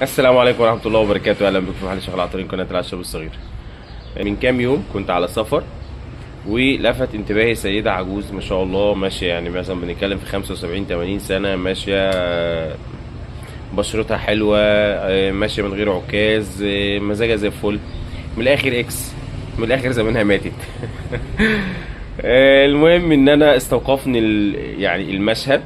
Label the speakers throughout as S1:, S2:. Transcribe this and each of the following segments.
S1: السلام عليكم ورحمة الله وبركاته. أهلا بكم في محل شغل عطارين قناة العشاب الصغير. من كام يوم كنت على سفر ولفت انتباهي سيدة عجوز ما شاء الله ماشية، يعني مثلا بنتكلم في 75 80 سنة، ماشية بشرتها حلوة، ماشية من غير عكاز، مزاجها زي الفل. من الآخر إكس، من الآخر زمانها ماتت. المهم إن أنا استوقفني يعني المشهد.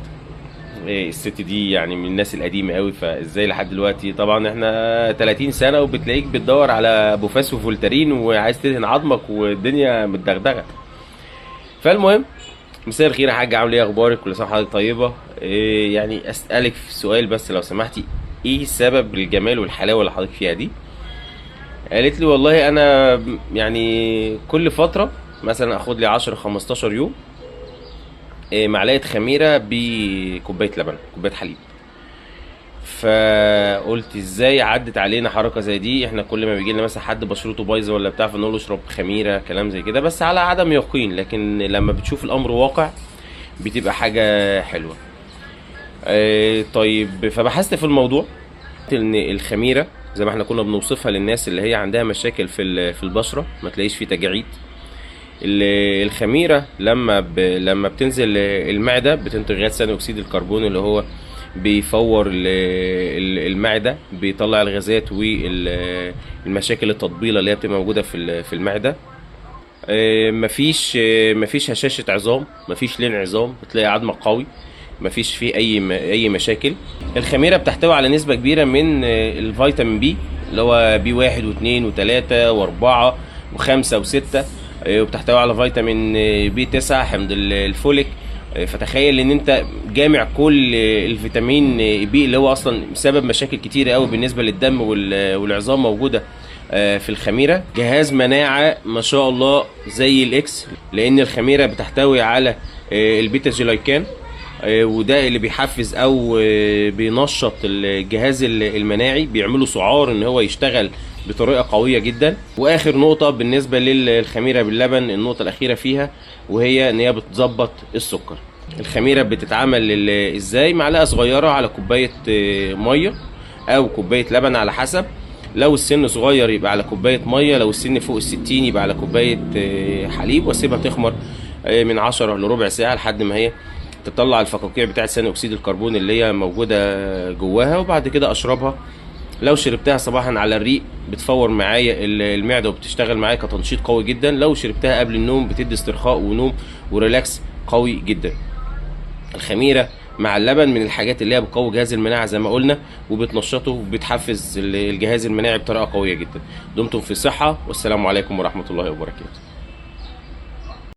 S1: الست دي يعني من الناس القديمة قوي، فازاي لحد دلوقتي؟ طبعا احنا 30 سنة وبتلاقيك بتدور على بوفاس وفولترين وعايز تدهن عظمك والدنيا متدغدغة. فالمهم، مساء الخير يا حاج، عامل ايه؟ اخبارك؟ كل سنة وحضرتك طيبة. إيه يعني اسألك في سؤال بس لو سمحتي، ايه سبب الجمال والحلاوة اللي حضرتك فيها دي؟ قالت لي والله انا يعني كل فترة مثلا اخد لي 10 15 يوم معلقة خميرة بكوباية لبن، كوباية حليب. فقلت ازاي عدت علينا حركه زي دي؟ احنا كل ما بيجي لنا مثلا حد بشرته بايظه ولا بتاع فنقول له اشرب خميره، كلام زي كده، بس على عدم يقين، لكن لما بتشوف الامر واقع بتبقى حاجه حلوه. طيب، فبحثت في الموضوع ان الخميره زي ما احنا كنا بنوصفها للناس اللي هي عندها مشاكل في البشره، ما تلاقيش في تجاعيد. الخميره لما بتنزل المعده بتنتج غاز ثاني اكسيد الكربون، اللي هو بيفور المعده، بيطلع الغازات والمشاكل التطبيله اللي هي بتبقى موجوده في المعده. مفيش هشاشه عظام، مفيش لين عظام، بتلاقي عظمك قوي، مفيش فيه اي مشاكل. الخميره بتحتوي على نسبه كبيره من الفيتامين بي، اللي هو بي واحد واثنين وثلاثة واربعة وخمسة وستة. وبتحتوي على فيتامين بي 9 حمض الفوليك. فتخيل ان انت جامع كل الفيتامين بي اللي هو اصلا سبب مشاكل كتيره قوي بالنسبه للدم والعظام، موجوده في الخميره. جهاز مناعه ما شاء الله زي الاكس، لان الخميره بتحتوي على البيتا جلايكان، وده اللي بيحفز او بينشط الجهاز المناعي، بيعمله سعار ان هو يشتغل بطريقه قويه جدا. واخر نقطه بالنسبه للخميره باللبن، النقطه الاخيره فيها، وهي ان هي بتظبط السكر. الخميره بتتعمل ازاي؟ معلقه صغيره على كوبايه ميه او كوبايه لبن على حسب. لو السن صغير يبقى على كوبايه ميه، لو السن فوق ال60 يبقى على كوبايه حليب، واسيبها تخمر من 10 لربع ساعه لحد ما هي تطلع الفقاقيع بتاعه ثاني اكسيد الكربون اللي هي موجوده جواها. وبعد كده اشربها. لو شربتها صباحا على الريق بتفور معايا المعده وبتشتغل معايا كتنشيط قوي جدا. لو شربتها قبل النوم بتدي استرخاء ونوم وريلاكس قوي جدا. الخميره مع اللبن من الحاجات اللي هي بتقوي جهاز المناعه زي ما قلنا، وبتنشطه وبتحفز الجهاز المناعي بطريقه قويه جدا. دمتم في صحه، والسلام عليكم ورحمه الله وبركاته.